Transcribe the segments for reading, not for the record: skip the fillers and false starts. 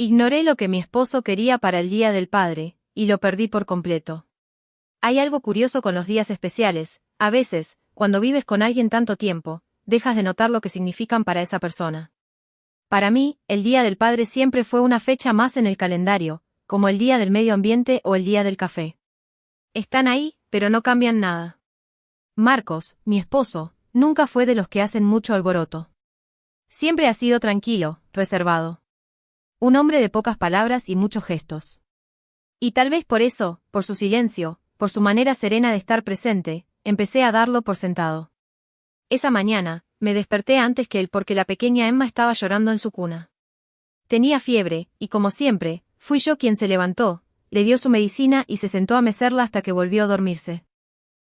Ignoré lo que mi esposo quería para el Día del Padre, y lo perdí por completo. Hay algo curioso con los días especiales, a veces, cuando vives con alguien tanto tiempo, dejas de notar lo que significan para esa persona. Para mí, el Día del Padre siempre fue una fecha más en el calendario, como el Día del Medio Ambiente o el Día del Café. Están ahí, pero no cambian nada. Marcos, mi esposo, nunca fue de los que hacen mucho alboroto. Siempre ha sido tranquilo, reservado. Un hombre de pocas palabras y muchos gestos. Y tal vez por eso, por su silencio, por su manera serena de estar presente, empecé a darlo por sentado. Esa mañana, me desperté antes que él porque la pequeña Emma estaba llorando en su cuna. Tenía fiebre, y como siempre, fui yo quien se levantó, le dio su medicina y se sentó a mecerla hasta que volvió a dormirse.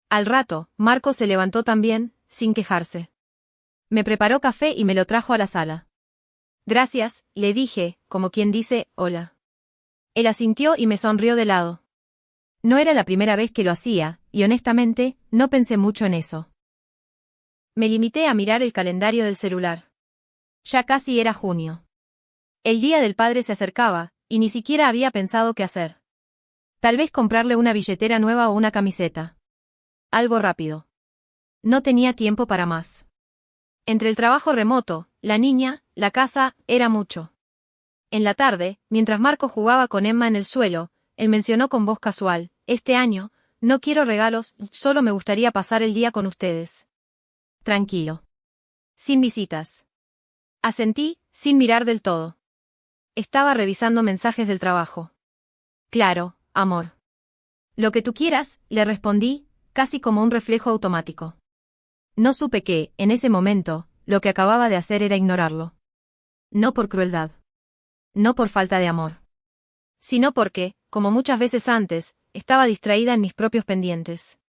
Al rato, Marcos se levantó también, sin quejarse. Me preparó café y me lo trajo a la sala. Gracias, le dije, como quien dice, hola. Él asintió y me sonrió de lado. No era la primera vez que lo hacía, y honestamente, no pensé mucho en eso. Me limité a mirar el calendario del celular. Ya casi era junio. El Día del Padre se acercaba, y ni siquiera había pensado qué hacer. Tal vez comprarle una billetera nueva o una camiseta. Algo rápido. No tenía tiempo para más. Entre el trabajo remoto, la niña, la casa, era mucho. En la tarde, mientras Marco jugaba con Emma en el suelo, él mencionó con voz casual, este año, no quiero regalos, solo me gustaría pasar el día con ustedes. Tranquilo. Sin visitas. Asentí, sin mirar del todo. Estaba revisando mensajes del trabajo. Claro, amor. Lo que tú quieras, le respondí, casi como un reflejo automático. No supe que, en ese momento, lo que acababa de hacer era ignorarlo. No por crueldad. No por falta de amor. Sino porque, como muchas veces antes, estaba distraída en mis propios pendientes.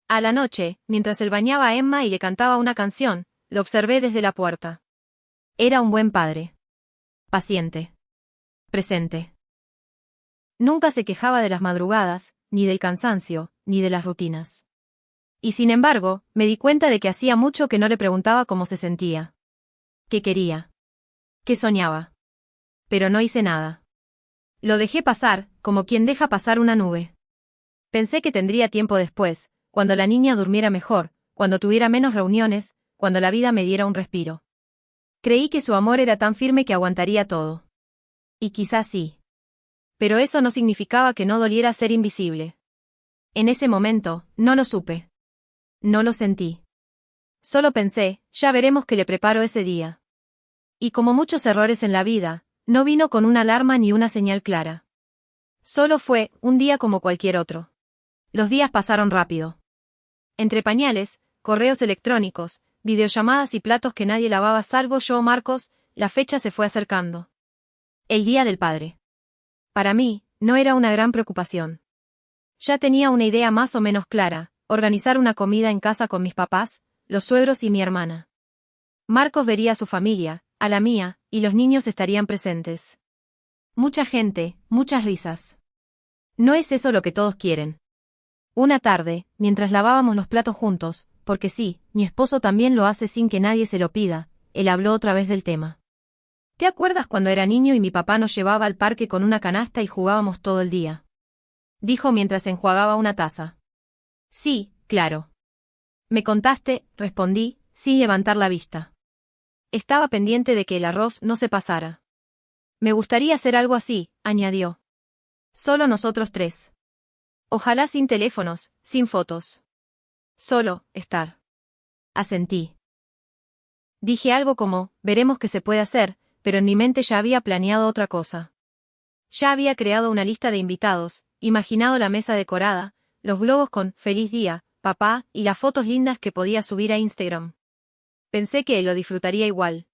A la noche, mientras él bañaba a Emma y le cantaba una canción, lo observé desde la puerta. Era un buen padre. Paciente. Presente. Nunca se quejaba de las madrugadas, ni del cansancio, ni de las rutinas. Y sin embargo, me di cuenta de que hacía mucho que no le preguntaba cómo se sentía. ¿Qué quería? ¿Qué soñaba? Pero no hice nada. Lo dejé pasar, como quien deja pasar una nube. Pensé que tendría tiempo después, cuando la niña durmiera mejor, cuando tuviera menos reuniones, cuando la vida me diera un respiro. Creí que su amor era tan firme que aguantaría todo. Y quizás sí. Pero eso no significaba que no doliera ser invisible. En ese momento, no lo supe. No lo sentí. Solo pensé, ya veremos qué le preparo ese día. Y como muchos errores en la vida, no vino con una alarma ni una señal clara. Solo fue, un día como cualquier otro. Los días pasaron rápido. Entre pañales, correos electrónicos, videollamadas y platos que nadie lavaba salvo yo o Marcos, la fecha se fue acercando. El Día del Padre. Para mí, no era una gran preocupación. Ya tenía una idea más o menos clara, organizar una comida en casa con mis papás, los suegros y mi hermana. Marcos vería a su familia, a la mía, y los niños estarían presentes. Mucha gente, muchas risas. ¿No es eso lo que todos quieren? Una tarde, mientras lavábamos los platos juntos, porque sí, mi esposo también lo hace sin que nadie se lo pida, él habló otra vez del tema. ¿Te acuerdas cuando era niño y mi papá nos llevaba al parque con una canasta y jugábamos todo el día? Dijo mientras enjuagaba una taza. Sí, claro. Me contaste, respondí, sin levantar la vista. Estaba pendiente de que el arroz no se pasara. Me gustaría hacer algo así, añadió. Solo nosotros tres. Ojalá sin teléfonos, sin fotos. Solo, estar. Asentí. Dije algo como, veremos qué se puede hacer, pero en mi mente ya había planeado otra cosa. Ya había creado una lista de invitados, imaginado la mesa decorada, los globos con «Feliz día, papá» y las fotos lindas que podía subir a Instagram. Pensé que él lo disfrutaría igual.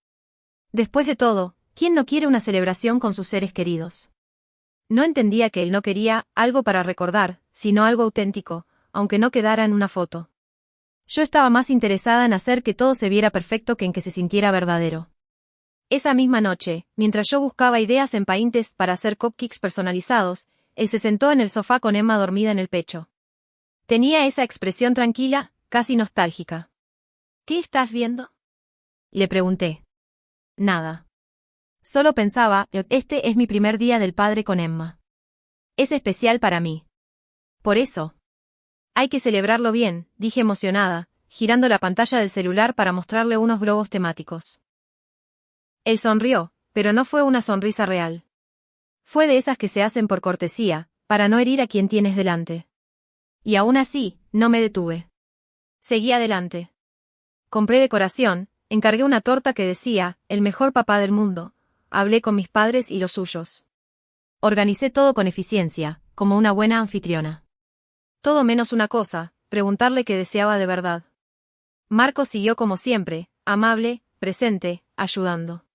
Después de todo, ¿quién no quiere una celebración con sus seres queridos? No entendía que él no quería algo para recordar, sino algo auténtico, aunque no quedara en una foto. Yo estaba más interesada en hacer que todo se viera perfecto que en que se sintiera verdadero. Esa misma noche, mientras yo buscaba ideas en Pinterest para hacer cupcakes personalizados, él se sentó en el sofá con Emma dormida en el pecho. Tenía esa expresión tranquila, casi nostálgica. ¿Qué estás viendo? Le pregunté. Nada. Solo pensaba, este es mi primer día del padre con Emma. Es especial para mí. Por eso. Hay que celebrarlo bien, dije emocionada, girando la pantalla del celular para mostrarle unos globos temáticos. Él sonrió, pero no fue una sonrisa real. Fue de esas que se hacen por cortesía, para no herir a quien tienes delante. Y aún así, no me detuve. Seguí adelante. Compré decoración, encargué una torta que decía, el mejor papá del mundo. Hablé con mis padres y los suyos. Organicé todo con eficiencia, como una buena anfitriona. Todo menos una cosa, preguntarle qué deseaba de verdad. Marcos siguió como siempre, amable, presente, ayudando.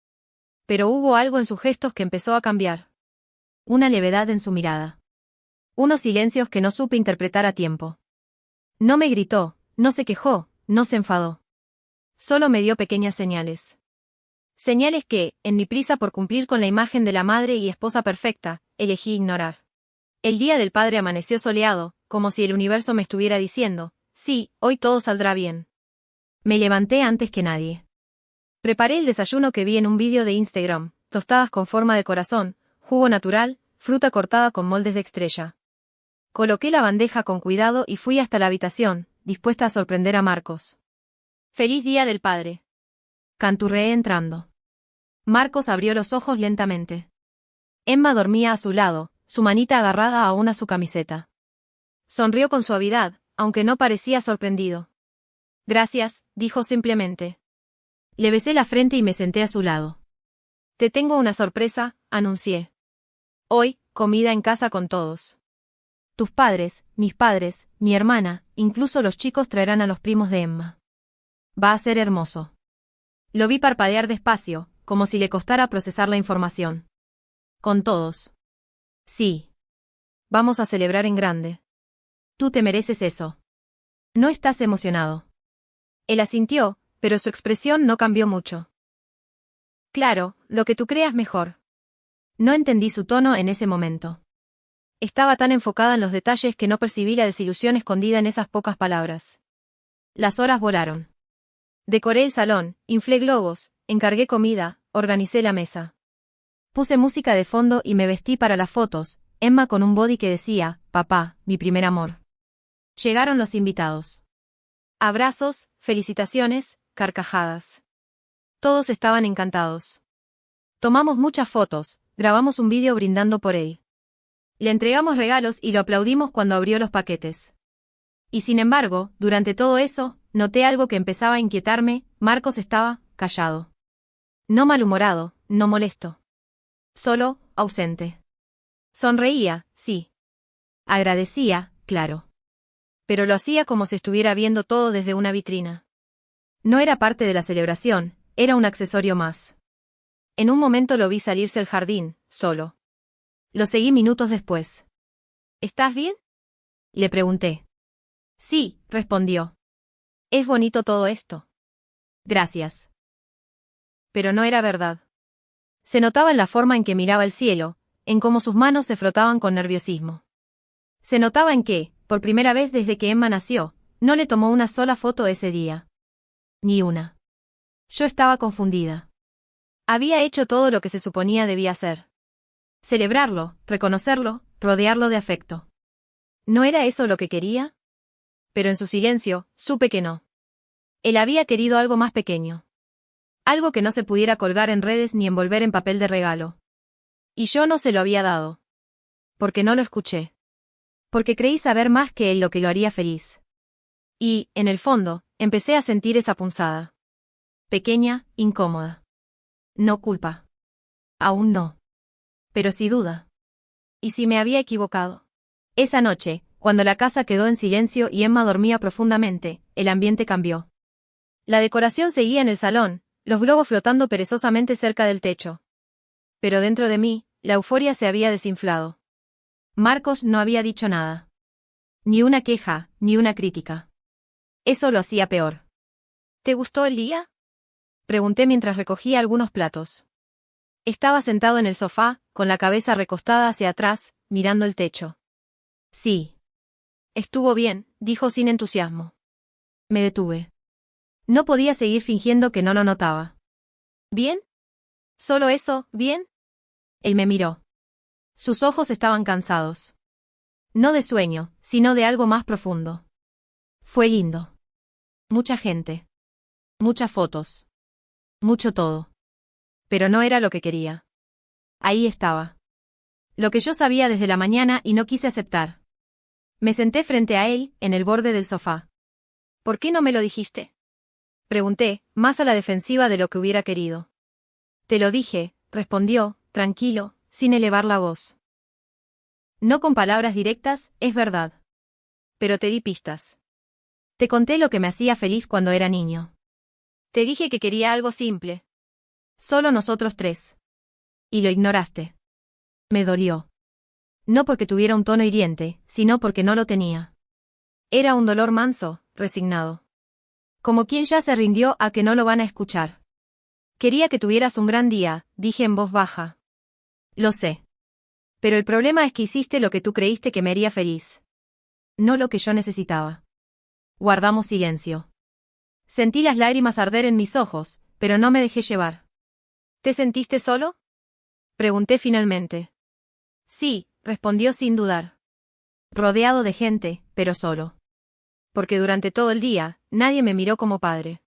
Pero hubo algo en sus gestos que empezó a cambiar. Una levedad en su mirada. Unos silencios que no supe interpretar a tiempo. No me gritó, no se quejó, no se enfadó. Solo me dio pequeñas señales. Señales que, en mi prisa por cumplir con la imagen de la madre y esposa perfecta, elegí ignorar. El día del padre amaneció soleado, como si el universo me estuviera diciendo, sí, hoy todo saldrá bien. Me levanté antes que nadie. Preparé el desayuno que vi en un vídeo de Instagram, tostadas con forma de corazón, jugo natural, fruta cortada con moldes de estrella. Coloqué la bandeja con cuidado y fui hasta la habitación, dispuesta a sorprender a Marcos. ¡Feliz Día del Padre! Canturreé entrando. Marcos abrió los ojos lentamente. Emma dormía a su lado, su manita agarrada aún a su camiseta. Sonrió con suavidad, aunque no parecía sorprendido. Gracias, dijo simplemente. Le besé la frente y me senté a su lado. Te tengo una sorpresa, anuncié. Hoy, comida en casa con todos. Tus padres, mis padres, mi hermana, incluso los chicos traerán a los primos de Emma. Va a ser hermoso. Lo vi parpadear despacio, como si le costara procesar la información. Con todos. Sí. Vamos a celebrar en grande. Tú te mereces eso. ¿No estás emocionado? Él asintió, pero su expresión no cambió mucho. Claro, lo que tú creas mejor. No entendí su tono en ese momento. Estaba tan enfocada en los detalles que no percibí la desilusión escondida en esas pocas palabras. Las horas volaron. Decoré el salón, inflé globos, encargué comida, organicé la mesa. Puse música de fondo y me vestí para las fotos, Emma con un body que decía, papá, mi primer amor. Llegaron los invitados. Abrazos, felicitaciones, carcajadas. Todos estaban encantados. Tomamos muchas fotos, grabamos un vídeo brindando por él. Le entregamos regalos y lo aplaudimos cuando abrió los paquetes. Y sin embargo, durante todo eso, noté algo que empezaba a inquietarme, Marcos estaba callado. No malhumorado, no molesto. Solo, ausente. Sonreía, sí. Agradecía, claro. Pero lo hacía como si estuviera viendo todo desde una vitrina. No era parte de la celebración, era un accesorio más. En un momento lo vi salirse al jardín, solo. Lo seguí minutos después. ¿Estás bien? Le pregunté. Sí, respondió. Es bonito todo esto. Gracias. Pero no era verdad. Se notaba en la forma en que miraba el cielo, en cómo sus manos se frotaban con nerviosismo. Se notaba en que, por primera vez desde que Emma nació, no le tomó una sola foto ese día. Ni una. Yo estaba confundida. Había hecho todo lo que se suponía debía hacer. Celebrarlo, reconocerlo, rodearlo de afecto. ¿No era eso lo que quería? Pero en su silencio, supe que no. Él había querido algo más pequeño. Algo que no se pudiera colgar en redes ni envolver en papel de regalo. Y yo no se lo había dado. Porque no lo escuché. Porque creí saber más que él lo que lo haría feliz. Y, en el fondo, empecé a sentir esa punzada. Pequeña, incómoda. No culpa. Aún no. Pero sí duda. ¿Y si me había equivocado? Esa noche, cuando la casa quedó en silencio y Emma dormía profundamente, el ambiente cambió. La decoración seguía en el salón, los globos flotando perezosamente cerca del techo. Pero dentro de mí, la euforia se había desinflado. Marcos no había dicho nada. Ni una queja, ni una crítica. Eso lo hacía peor. ¿Te gustó el día? Pregunté mientras recogía algunos platos. Estaba sentado en el sofá, con la cabeza recostada hacia atrás, mirando el techo. Sí. Estuvo bien, dijo sin entusiasmo. Me detuve. No podía seguir fingiendo que no lo notaba. ¿Bien? ¿Solo eso, bien? Él me miró. Sus ojos estaban cansados. No de sueño, sino de algo más profundo. Fue lindo. Mucha gente. Muchas fotos. Mucho todo. Pero no era lo que quería. Ahí estaba. Lo que yo sabía desde la mañana y no quise aceptar. Me senté frente a él, en el borde del sofá. ¿Por qué no me lo dijiste? Pregunté, más a la defensiva de lo que hubiera querido. Te lo dije, respondió, tranquilo, sin elevar la voz. No con palabras directas, es verdad. Pero te di pistas. Te conté lo que me hacía feliz cuando era niño. Te dije que quería algo simple. Solo nosotros tres. Y lo ignoraste. Me dolió. No porque tuviera un tono hiriente, sino porque no lo tenía. Era un dolor manso, resignado. Como quien ya se rindió a que no lo van a escuchar. Quería que tuvieras un gran día, dije en voz baja. Lo sé. Pero el problema es que hiciste lo que tú creíste que me haría feliz. No lo que yo necesitaba. Guardamos silencio. Sentí las lágrimas arder en mis ojos, pero no me dejé llevar. ¿Te sentiste solo? Pregunté finalmente. Sí, respondió sin dudar. Rodeado de gente, pero solo. Porque durante todo el día, nadie me miró como padre.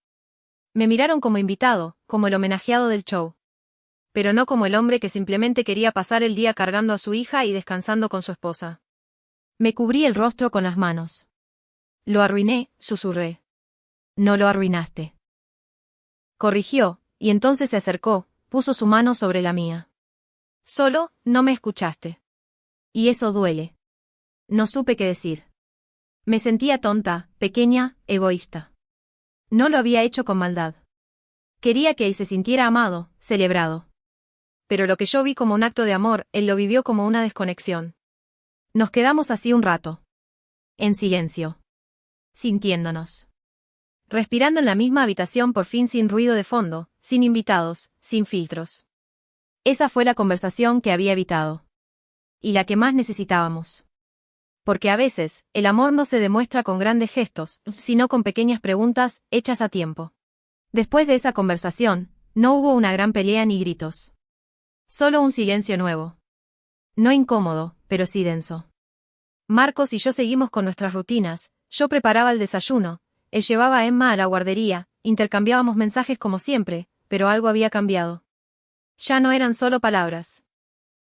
Me miraron como invitado, como el homenajeado del show. Pero no como el hombre que simplemente quería pasar el día cargando a su hija y descansando con su esposa. Me cubrí el rostro con las manos. Lo arruiné, susurré. No lo arruinaste. Corrigió, y entonces se acercó, puso su mano sobre la mía. Solo, no me escuchaste. Y eso duele. No supe qué decir. Me sentía tonta, pequeña, egoísta. No lo había hecho con maldad. Quería que él se sintiera amado, celebrado. Pero lo que yo vi como un acto de amor, él lo vivió como una desconexión. Nos quedamos así un rato. En silencio. Sintiéndonos. Respirando en la misma habitación por fin sin ruido de fondo, sin invitados, sin filtros. Esa fue la conversación que había evitado. Y la que más necesitábamos. Porque a veces, el amor no se demuestra con grandes gestos, sino con pequeñas preguntas, hechas a tiempo. Después de esa conversación, no hubo una gran pelea ni gritos. Solo un silencio nuevo. No incómodo, pero sí denso. Marcos y yo seguimos con nuestras rutinas, yo preparaba el desayuno, él llevaba a Emma a la guardería, intercambiábamos mensajes como siempre, pero algo había cambiado. Ya no eran solo palabras.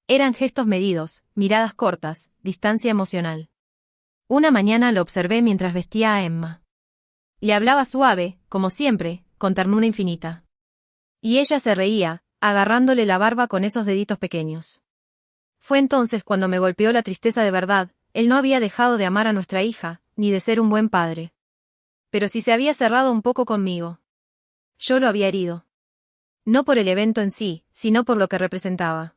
Eran gestos medidos, miradas cortas, distancia emocional. Una mañana lo observé mientras vestía a Emma. Le hablaba suave, como siempre, con ternura infinita. Y ella se reía, agarrándole la barba con esos deditos pequeños. Fue entonces cuando me golpeó la tristeza de verdad, él no había dejado de amar a nuestra hija, ni de ser un buen padre. Pero sí se había cerrado un poco conmigo. Yo lo había herido. No por el evento en sí, sino por lo que representaba.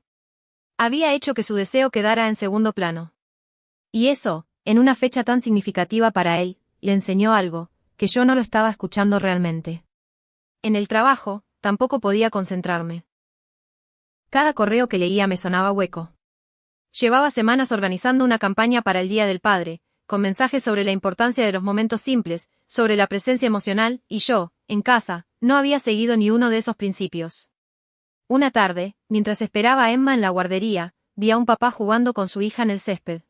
Había hecho que su deseo quedara en segundo plano. Y eso, en una fecha tan significativa para él, le enseñó algo, que yo no lo estaba escuchando realmente. En el trabajo, tampoco podía concentrarme. Cada correo que leía me sonaba hueco. Llevaba semanas organizando una campaña para el Día del Padre, con mensajes sobre la importancia de los momentos simples, sobre la presencia emocional, y yo, en casa, no había seguido ni uno de esos principios. Una tarde, mientras esperaba a Emma en la guardería, vi a un papá jugando con su hija en el césped.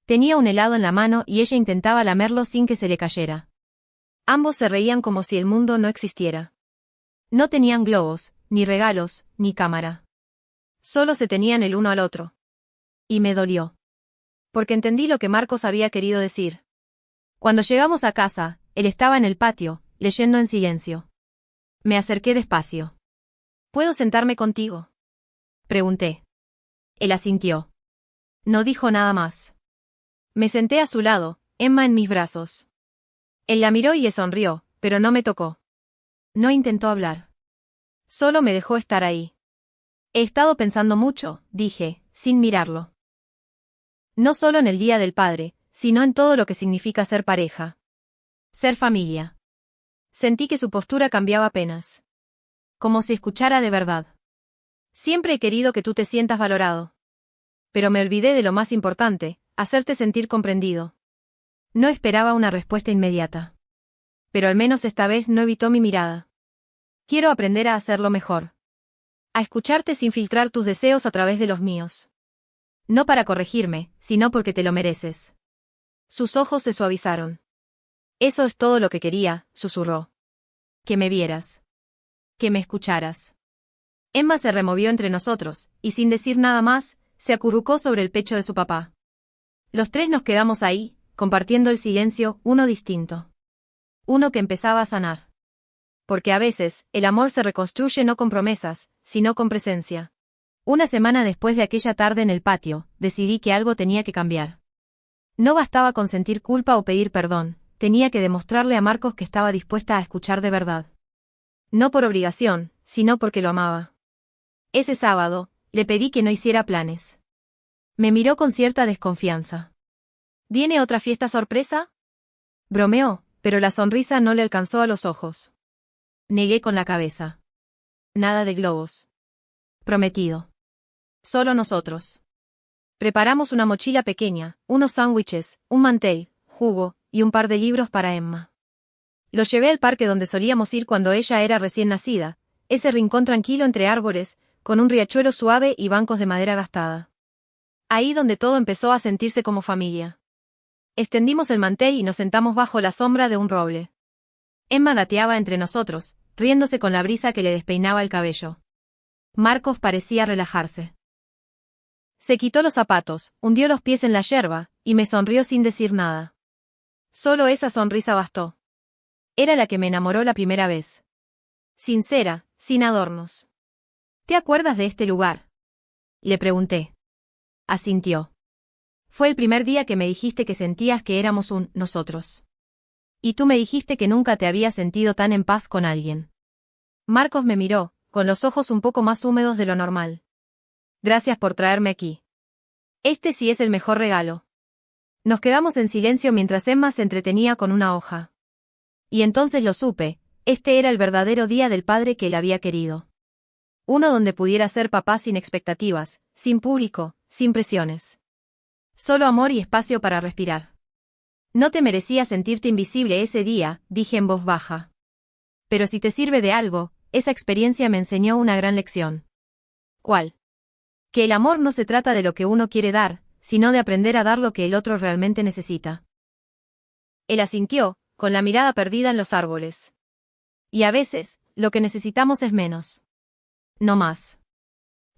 Tenía un helado en la mano y ella intentaba lamerlo sin que se le cayera. Ambos se reían como si el mundo no existiera. No tenían globos, ni regalos, ni cámara. Solo se tenían el uno al otro. Y me dolió. Porque entendí lo que Marcos había querido decir. Cuando llegamos a casa, él estaba en el patio, leyendo en silencio. Me acerqué despacio. ¿Puedo sentarme contigo? Pregunté. Él asintió. No dijo nada más. Me senté a su lado, Emma en mis brazos. Él la miró y le sonrió, pero no me tocó. No intentó hablar. Solo me dejó estar ahí. He estado pensando mucho, dije, sin mirarlo. No solo en el Día del Padre, sino en todo lo que significa ser pareja. Ser familia. Sentí que su postura cambiaba apenas. Como si escuchara de verdad. Siempre he querido que tú te sientas valorado. Pero me olvidé de lo más importante, hacerte sentir comprendido. No esperaba una respuesta inmediata. Pero al menos esta vez no evitó mi mirada. Quiero aprender a hacerlo mejor. A escucharte sin filtrar tus deseos a través de los míos. No para corregirme, sino porque te lo mereces. Sus ojos se suavizaron. Eso es todo lo que quería, susurró. Que me vieras. Que me escucharas. Emma se removió entre nosotros, y sin decir nada más, se acurrucó sobre el pecho de su papá. Los tres nos quedamos ahí, compartiendo el silencio, uno distinto. Uno que empezaba a sanar. Porque a veces, el amor se reconstruye no con promesas, sino con presencia. Una semana después de aquella tarde en el patio, decidí que algo tenía que cambiar. No bastaba con sentir culpa o pedir perdón, tenía que demostrarle a Marcos que estaba dispuesta a escuchar de verdad. No por obligación, sino porque lo amaba. Ese sábado, le pedí que no hiciera planes. Me miró con cierta desconfianza. ¿Viene otra fiesta sorpresa? Bromeó, pero la sonrisa no le alcanzó a los ojos. Negué con la cabeza. Nada de globos. Prometido. Solo nosotros. Preparamos una mochila pequeña, unos sándwiches, un mantel, jugo, y un par de libros para Emma. Lo llevé al parque donde solíamos ir cuando ella era recién nacida, ese rincón tranquilo entre árboles, con un riachuelo suave y bancos de madera gastada. Ahí donde todo empezó a sentirse como familia. Extendimos el mantel y nos sentamos bajo la sombra de un roble. Emma gateaba entre nosotros, riéndose con la brisa que le despeinaba el cabello. Marcos parecía relajarse. Se quitó los zapatos, hundió los pies en la yerba, y me sonrió sin decir nada. Solo esa sonrisa bastó. Era la que me enamoró la primera vez. Sincera, sin adornos. ¿Te acuerdas de este lugar? Le pregunté. Asintió. Fue el primer día que me dijiste que sentías que éramos un nosotros. Y tú me dijiste que nunca te habías sentido tan en paz con alguien. Marcos me miró, con los ojos un poco más húmedos de lo normal. Gracias por traerme aquí. Este sí es el mejor regalo. Nos quedamos en silencio mientras Emma se entretenía con una hoja. Y entonces lo supe, este era el verdadero día del padre que él había querido. Uno donde pudiera ser papá sin expectativas, sin público, sin presiones. Solo amor y espacio para respirar. No te merecías sentirte invisible ese día, dije en voz baja. Pero si te sirve de algo, esa experiencia me enseñó una gran lección. ¿Cuál? Que el amor no se trata de lo que uno quiere dar, sino de aprender a dar lo que el otro realmente necesita. Él asintió, con la mirada perdida en los árboles. Y a veces, lo que necesitamos es menos. No más.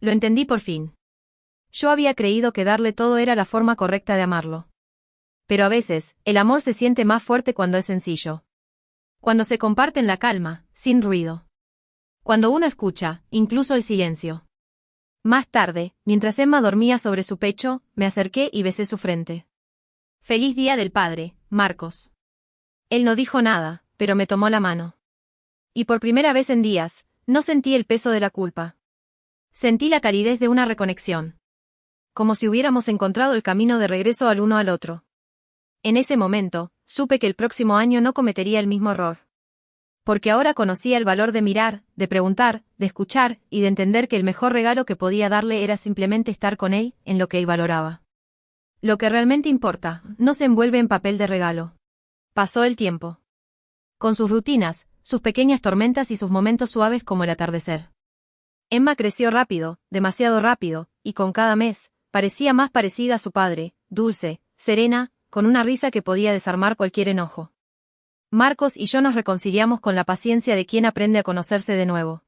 Lo entendí por fin. Yo había creído que darle todo era la forma correcta de amarlo. Pero a veces, el amor se siente más fuerte cuando es sencillo. Cuando se comparte en la calma, sin ruido. Cuando uno escucha, incluso el silencio. Más tarde, mientras Emma dormía sobre su pecho, me acerqué y besé su frente. Feliz Día del Padre, Marcos. Él no dijo nada, pero me tomó la mano. Y por primera vez en días, no sentí el peso de la culpa. Sentí la calidez de una reconexión. Como si hubiéramos encontrado el camino de regreso al uno al otro. En ese momento, supe que el próximo año no cometería el mismo error. Porque ahora conocía el valor de mirar, de preguntar, de escuchar, y de entender que el mejor regalo que podía darle era simplemente estar con él, en lo que él valoraba. Lo que realmente importa, no se envuelve en papel de regalo. Pasó el tiempo. Con sus rutinas, sus pequeñas tormentas y sus momentos suaves como el atardecer. Emma creció rápido, demasiado rápido, y con cada mes, parecía más parecida a su padre, dulce, serena, con una risa que podía desarmar cualquier enojo. Marcos y yo nos reconciliamos con la paciencia de quien aprende a conocerse de nuevo.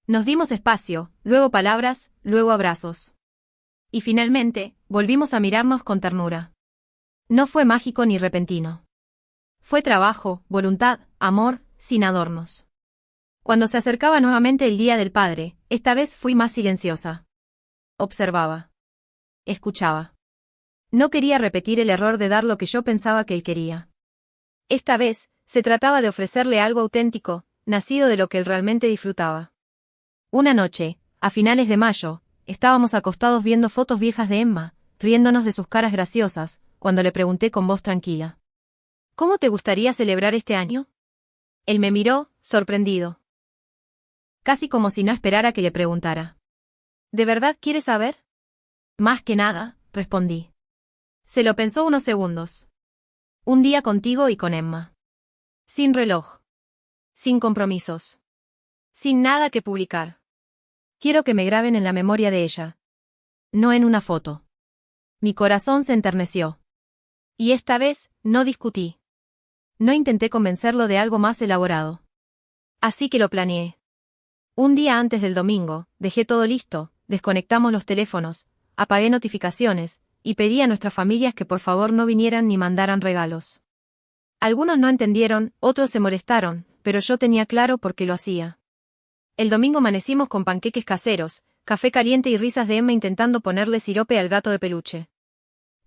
Nos dimos espacio, luego palabras, luego abrazos. Y finalmente, volvimos a mirarnos con ternura. No fue mágico ni repentino. Fue trabajo, voluntad, amor, sin adornos. Cuando se acercaba nuevamente el Día del Padre, esta vez fui más silenciosa. Observaba. Escuchaba. No quería repetir el error de dar lo que yo pensaba que él quería. Esta vez, se trataba de ofrecerle algo auténtico, nacido de lo que él realmente disfrutaba. Una noche, a finales de mayo, estábamos acostados viendo fotos viejas de Emma, riéndonos de sus caras graciosas, cuando le pregunté con voz tranquila. ¿Cómo te gustaría celebrar este año? Él me miró, sorprendido. Casi como si no esperara que le preguntara. ¿De verdad quieres saber? Más que nada, respondí. Se lo pensó unos segundos. Un día contigo y con Emma. Sin reloj. Sin compromisos. Sin nada que publicar. Quiero que me graben en la memoria de ella. No en una foto. Mi corazón se enterneció. Y esta vez, no discutí. No intenté convencerlo de algo más elaborado. Así que lo planeé. Un día antes del domingo, dejé todo listo, desconectamos los teléfonos, apagué notificaciones, y pedí a nuestras familias que por favor no vinieran ni mandaran regalos. Algunos no entendieron, otros se molestaron, pero yo tenía claro por qué lo hacía. El domingo amanecimos con panqueques caseros, café caliente y risas de Emma intentando ponerle sirope al gato de peluche.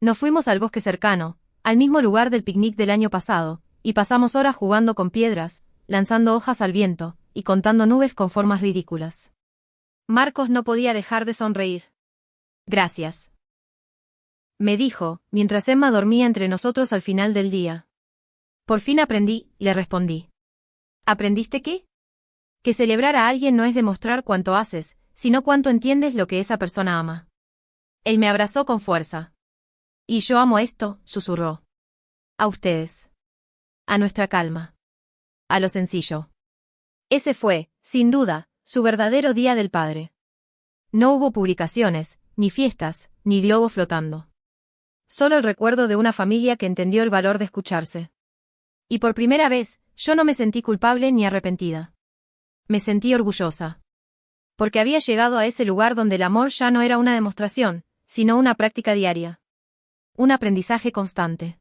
Nos fuimos al bosque cercano, al mismo lugar del picnic del año pasado, y pasamos horas jugando con piedras, lanzando hojas al viento, y contando nubes con formas ridículas. Marcos no podía dejar de sonreír. Gracias. Me dijo, mientras Emma dormía entre nosotros al final del día. Por fin aprendí, le respondí. ¿Aprendiste qué? Que celebrar a alguien no es demostrar cuánto haces, sino cuánto entiendes lo que esa persona ama. Él me abrazó con fuerza. Y yo amo esto, susurró. A ustedes. A nuestra calma. A lo sencillo. Ese fue, sin duda, su verdadero Día del Padre. No hubo publicaciones, ni fiestas, ni globos flotando. Solo el recuerdo de una familia que entendió el valor de escucharse. Y por primera vez, yo no me sentí culpable ni arrepentida. Me sentí orgullosa. Porque había llegado a ese lugar donde el amor ya no era una demostración, sino una práctica diaria. Un aprendizaje constante.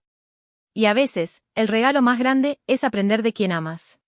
Y a veces, el regalo más grande es aprender de quien amas.